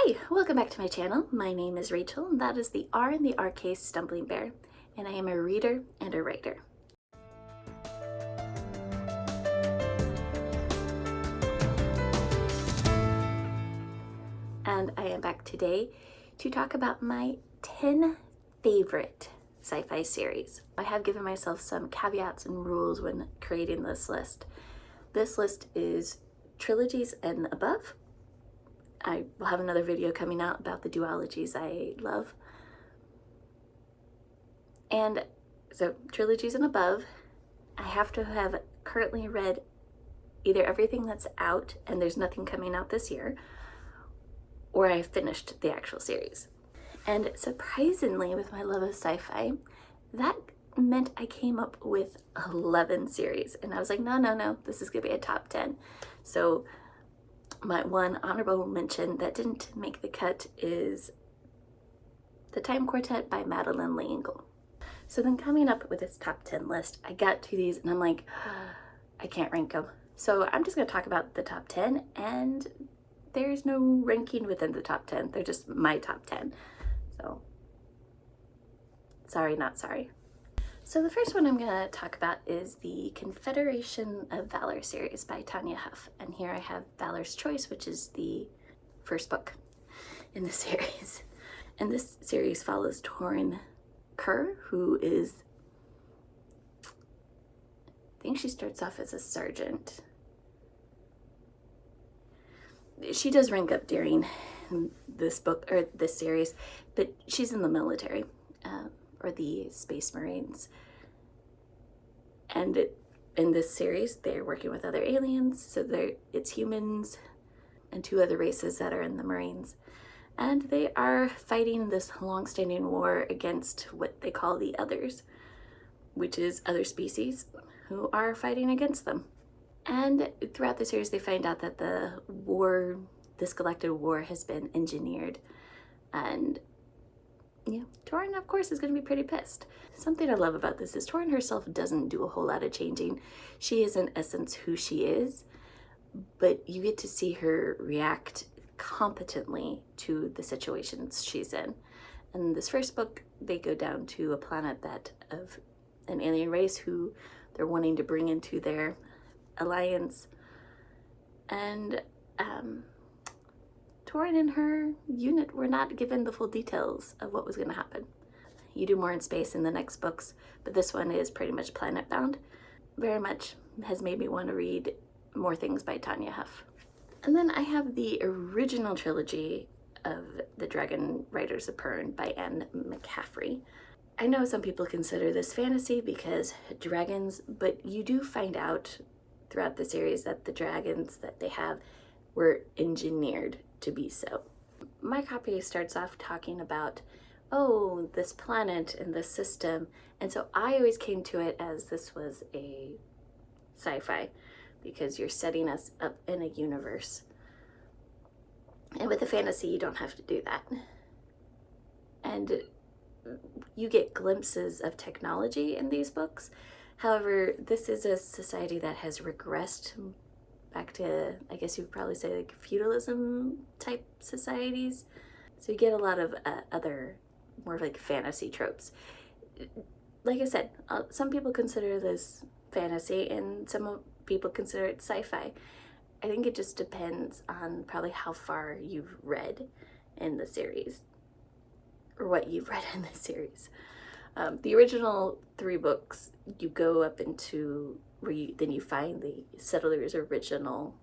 Hi, welcome back to my channel. My name is Rachel, and that is the R in the R case Stumblingbear, and I am a reader and a writer. And I am back today to talk about my 10 favorite sci-fi series. I have given myself some caveats and rules when creating this list. This list is trilogies and above. I will have another video coming out about the duologies I love. And so trilogies and above, I have to have currently read either everything that's out and there's nothing coming out this year, or I finished the actual series. And surprisingly, with my love of sci-fi, that meant I came up with 11 series. And I was like, no, this is gonna be a top 10. So my one honorable mention that didn't make the cut is The Time Quartet by Madeleine L'Engle. So then coming up with this top 10 list, I got to these and I'm like, I can't rank them. So I'm just gonna talk about the top 10, and there's no ranking within the top 10. They're just my top 10. So sorry, not sorry. So the first one I'm going to talk about is the Confederation of Valor series by Tanya Huff. And here I have Valor's Choice, which is the first book in the series. And this series follows Torin Kerr, who is, I think she starts off as a sergeant. She does rank up during this book, or this series, but she's in the military. Or the Space Marines. And in this series, they're working with other aliens, so it's humans and two other races that are in the Marines. And they are fighting this long-standing war against what they call the others, which is other species who are fighting against them. And throughout the series, they find out that this galactic war has been engineered, and yeah, Torin, of course, is going to be pretty pissed. Something I love about this is Torin herself doesn't do a whole lot of changing. She is, in essence, who she is, but you get to see her react competently to the situations she's in. In this first book, they go down to a planet of an alien race who they're wanting to bring into their alliance, and Torin and her unit were not given the full details of what was going to happen. You do more in space in the next books, but this one is pretty much planet bound. Very much has made me want to read more things by Tanya Huff. And then I have the original trilogy of The Dragon Riders of Pern by Anne McCaffrey. I know some people consider this fantasy because dragons, but you do find out throughout the series that the dragons that they have were engineered to be so. My copy starts off talking about, oh, this planet and this system, and so I always came to it as this was a sci-fi because you're setting us up in a universe. And with a fantasy, you don't have to do that. And you get glimpses of technology in these books. However, this is a society that has regressed back to, I guess you would probably say, like feudalism type societies. So you get a lot of other more like fantasy tropes. Like I said, some people consider this fantasy and some people consider it sci-fi. I think it just depends on probably how far you've read in the series, or what you've read in the series. The original 3 books, you go up into where then you find the settlers' original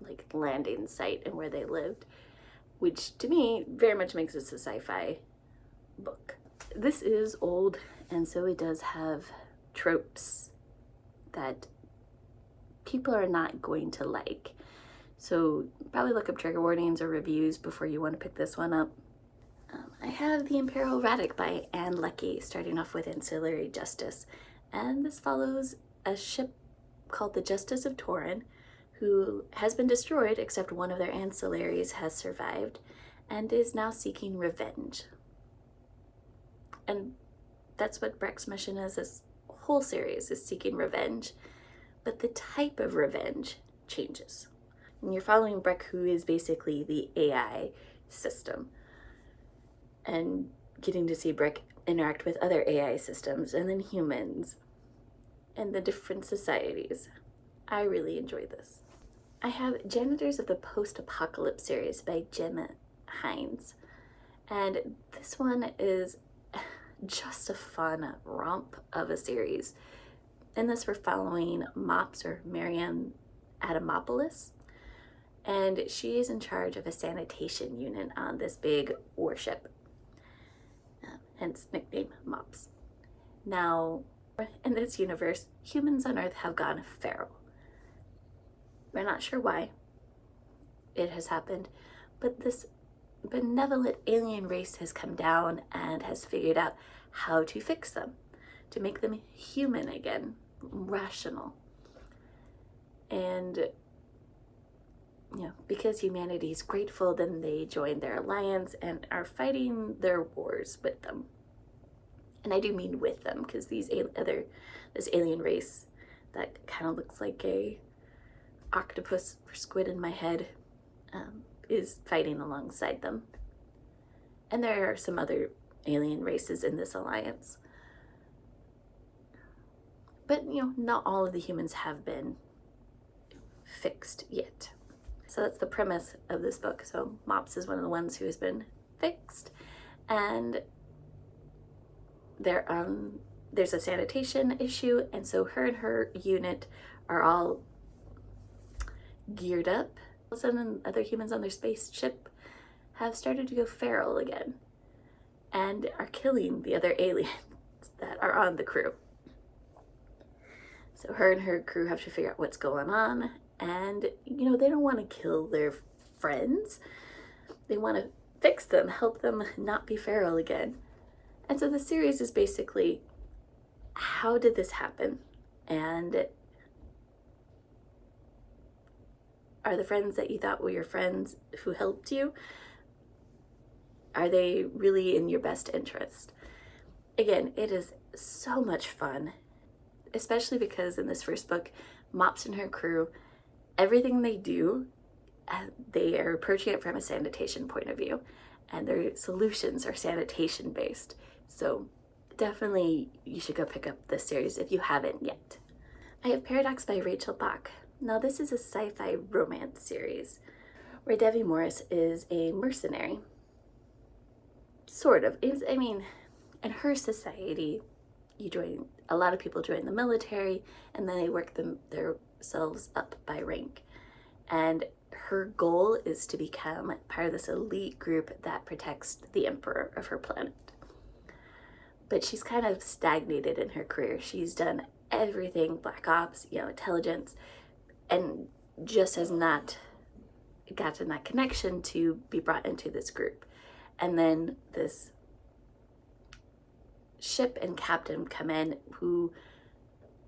like landing site and where they lived, which to me very much makes this a sci-fi book. This is old, and so it does have tropes that people are not going to like. So probably look up trigger warnings or reviews before you want to pick this one up. I have The Imperial Radic by Anne Leckie, starting off with Ancillary Justice, and this follows a ship called the Justice of Torin, who has been destroyed except one of their ancillaries has survived and is now seeking revenge. And that's what Breck's mission is. This whole series is seeking revenge, but the type of revenge changes. And you're following Breck, who is basically the AI system, and getting to see Brick interact with other AI systems and then humans and the different societies. I really enjoy this. I have Janitors of the Post-Apocalypse series by Jim Hines, and this one is just a fun romp of a series. In this, we're following Mops, or Marianne Adamopoulos, and she is in charge of a sanitation unit on this big warship, hence nickname Mops. Now, in this universe, humans on Earth have gone feral. We're not sure why it has happened, but this benevolent alien race has come down and has figured out how to fix them, to make them human again, rational. And because humanity is grateful, then they join their alliance and are fighting their wars with them. And I do mean with them, because this alien race that kind of looks like a octopus or squid in my head is fighting alongside them. And there are some other alien races in this alliance. But, not all of the humans have been fixed yet. So that's the premise of this book. So Mops is one of the ones who has been fixed, and there's a sanitation issue, and so her and her unit are all geared up. All of a sudden, other humans on their spaceship have started to go feral again and are killing the other aliens that are on the crew. So her and her crew have to figure out what's going on, and they don't want to kill their friends. They want to fix them, help them not be feral again. And so the series is basically, how did this happen? And are the friends that you thought were your friends who helped you, are they really in your best interest? Again, it is so much fun, especially because in this first book, Mops and her crew, everything they do, they are approaching it from a sanitation point of view, and their solutions are sanitation based. So definitely you should go pick up this series if you haven't yet. I have Paradox by Rachel Bach. Now this is a sci-fi romance series where Debbie Morris is a mercenary. Sort of. In her society, a lot of people join the military and then they work themselves up by rank. And her goal is to become part of this elite group that protects the emperor of her planet. But she's kind of stagnated in her career. She's done everything, Black Ops, intelligence, and just has not gotten that connection to be brought into this group. And then this ship and captain come in who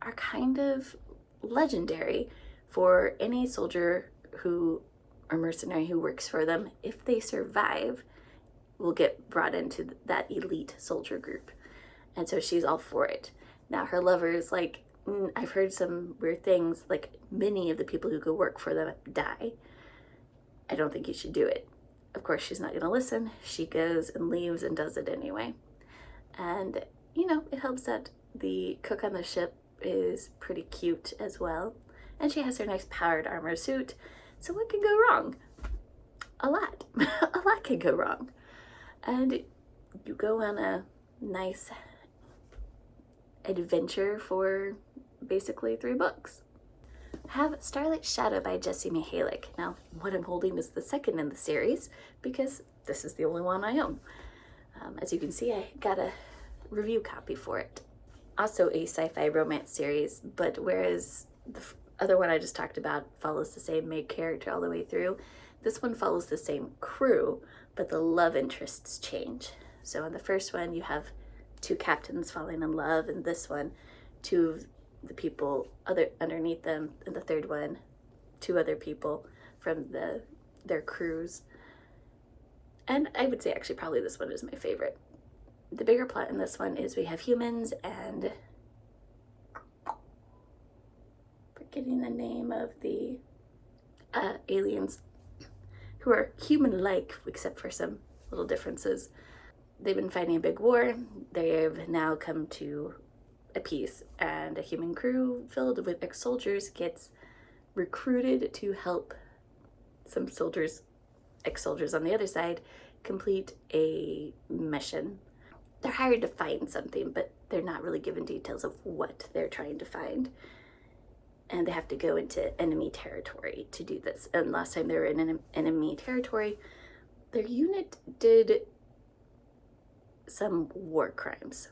are kind of legendary for any soldier or mercenary who works for them. If they survive, will get brought into that elite soldier group. And so she's all for it. Now her lover is like, I've heard some weird things, like many of the people who go work for them die. I don't think you should do it. Of course, she's not gonna listen. She goes and leaves and does it anyway. And, it helps that the cook on the ship is pretty cute as well. And she has her nice powered armor suit. So what can go wrong? A lot. A lot can go wrong. And you go on a nice adventure for basically 3 books. I have Starlight Shadow by Jessie Mihalik. Now, what I'm holding is the second in the series because this is the only one I own. As you can see, I got a review copy for it. Also a sci-fi romance series, but whereas the other one I just talked about follows the same main character all the way through, this one follows the same crew, but the love interests change. So in the first one, you have 2 captains falling in love, and this one, 2 of the people underneath them, and the third one, 2 other people from their crews. And I would say actually probably this one is my favorite. The bigger plot in this one is we have humans and forgetting the name of the aliens who are human-like except for some little differences. They've been fighting a big war. They have now come to a peace, and a human crew filled with ex-soldiers gets recruited to help some soldiers, ex-soldiers on the other side, complete a mission. They're hired to find something, but they're not really given details of what they're trying to find. And they have to go into enemy territory to do this. And last time they were in an enemy territory, their unit did some war crimes.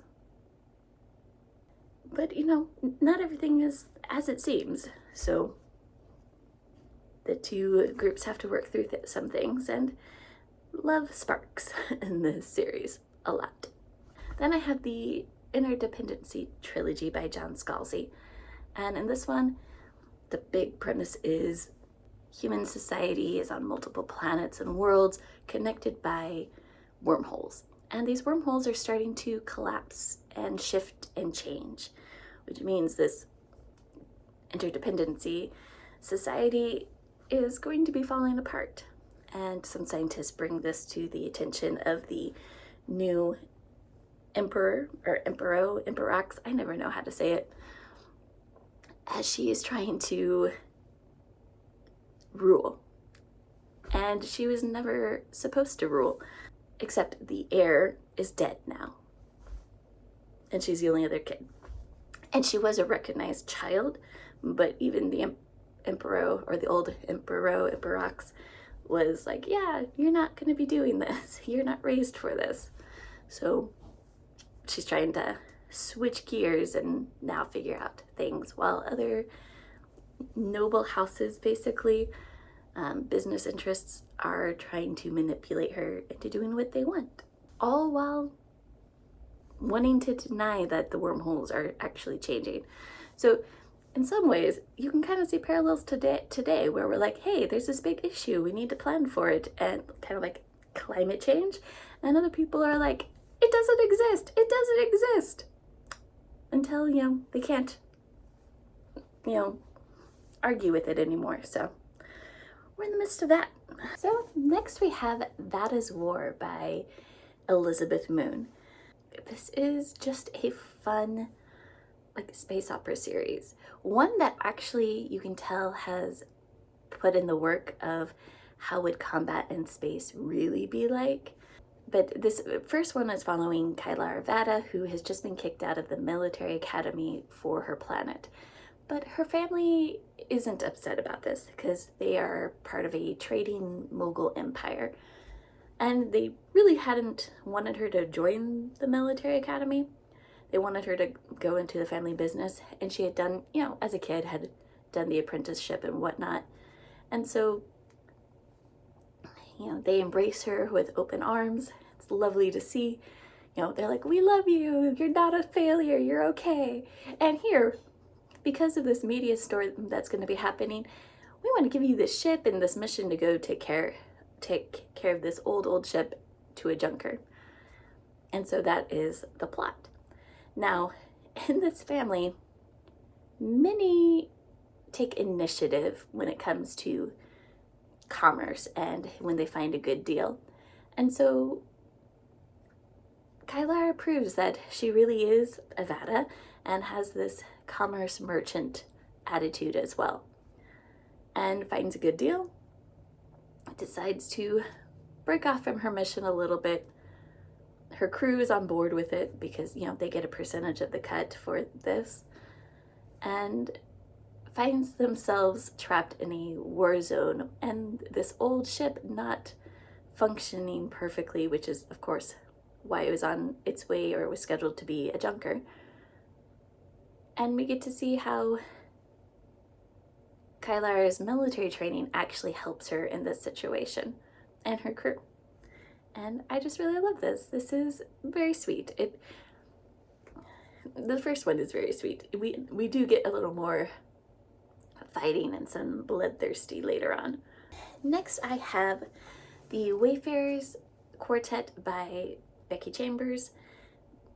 But, you know, not everything is as it seems. So the two groups have to work through some things, and love sparks in this series a lot. Then I have the Interdependency trilogy by John Scalzi. And in this one, the big premise is human society is on multiple planets and worlds connected by wormholes. And these wormholes are starting to collapse and shift and change, which means this interdependency society is going to be falling apart. And some scientists bring this to the attention of the new emperor, or emperox, I never know how to say it, as she is trying to rule. And she was never supposed to rule, except the heir is dead now. And she's the only other kid. And she was a recognized child, but even the emperor, or the old emperox, was like, yeah, you're not going to be doing this. You're not raised for this. So she's trying to switch gears and now figure out things, while other noble houses, basically, business interests, are trying to manipulate her into doing what they want, all while wanting to deny that the wormholes are actually changing. So in some ways, you can kind of see parallels today where we're like, hey, there's this big issue, we need to plan for it, and kind of like climate change. And other people are like, it doesn't exist, it doesn't exist. Until, you know, they can't, you know, argue with it anymore. So we're in the midst of that. So next we have That Is War by Elizabeth Moon. This is just a fun, like, space opera series. One that actually you can tell has put in the work of how would combat in space really be like. But this first one is following Kyla Arvada, who has just been kicked out of the military academy for her planet. But her family isn't upset about this because they are part of a trading mogul empire. And they really hadn't wanted her to join the military academy. They wanted her to go into the family business, and she had done, you know, as a kid, had done the apprenticeship and whatnot. And so, you know, they embrace her with open arms. It's lovely to see. You know, they're like, we love you, you're not a failure, you're okay. And here, because of this media story that's going to be happening, we want to give you this ship and this mission to go take care of this old ship to a junker. And so that is the plot. Now, in this family, many take initiative when it comes to commerce and when they find a good deal. And so Kylar proves that she really is Avada and has this commerce merchant attitude as well, and finds a good deal, decides to break off from her mission a little bit. Her crew is on board with it because, you know, they get a percentage of the cut for this, and finds themselves trapped in a war zone and this old ship not functioning perfectly, which is, of course, why it was on its way, or was scheduled to be, a junker. And we get to see how Kylar's military training actually helps her in this situation, and her crew. And I just really love this. This is very sweet. The first one is very sweet. We do get a little more fighting and some bloodthirsty later on. Next, I have The Wayfarers Quartet by Becky Chambers.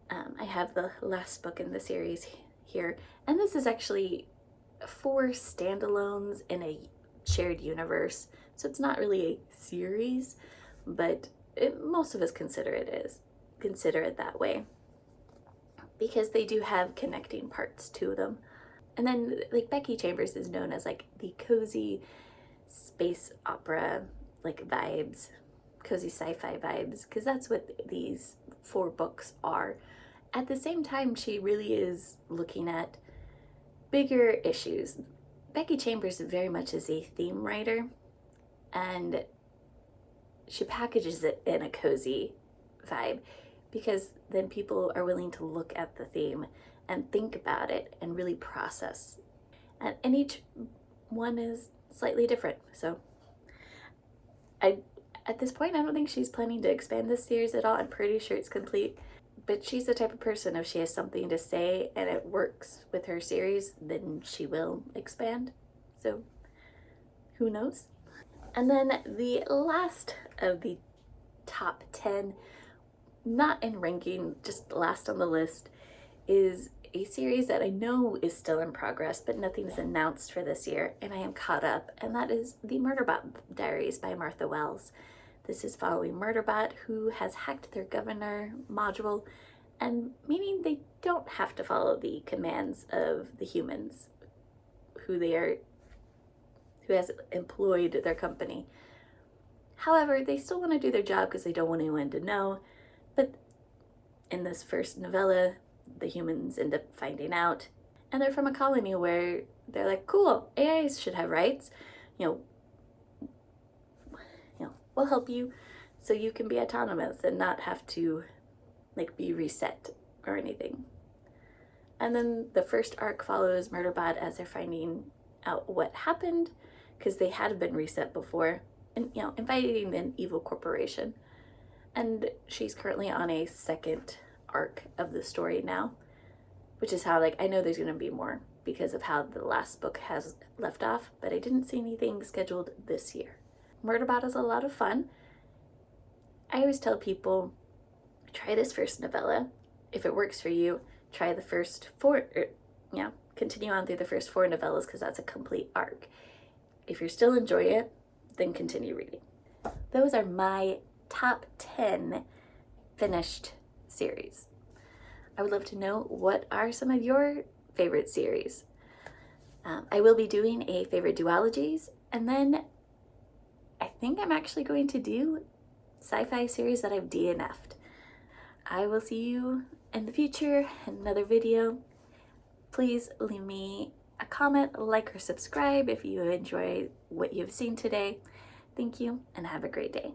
I have the last book in the series here, and this is actually 4 standalones in a shared universe So it's not really a series, but most of us consider it that way, because they do have connecting parts to them. And then like Becky Chambers is known as like the cozy space opera like vibes, cozy sci-fi vibes, because that's what these 4 books are. At the same time, she really is looking at bigger issues. Becky Chambers very much is a theme writer, and she packages it in a cozy vibe, because then people are willing to look at the theme and think about it and really process. And each one is slightly different. So at this point, I don't think she's planning to expand this series at all. I'm pretty sure it's complete. But she's the type of person, if she has something to say and it works with her series, then she will expand. So who knows? And then the last of the top 10, not in ranking, just last on the list, is a series that I know is still in progress, but nothing is announced for this year, and I am caught up, and that is the Murderbot Diaries by Martha Wells. This is following Murderbot, who has hacked their governor module, and meaning they don't have to follow the commands of the humans who has employed their company. However, they still want to do their job because they don't want anyone to know. But in this first novella, the humans end up finding out, and they're from a colony where they're like, cool, AIs should have rights. We'll help you so you can be autonomous and not have to like be reset or anything. And then the first arc follows Murderbot as they're finding out what happened, because they had been reset before, and inviting an evil corporation. And she's currently on a second arc of the story now, which is how, like, I know there's going to be more because of how the last book has left off, but I didn't see anything scheduled this year. Murderbot is a lot of fun. I always tell people, try this first novella. If it works for you, try the first 4, continue on through the first 4 novellas, because that's a complete arc. If you're still enjoying it, then continue reading. Those are my top 10 finished series. I would love to know, what are some of your favorite series? I will be doing a favorite duologies, and then I think I'm actually going to do sci-fi series that I've DNF'd. I will see you in the future in another video. Please leave me a comment, like, or subscribe if you enjoy what you've seen today. Thank you, and have a great day.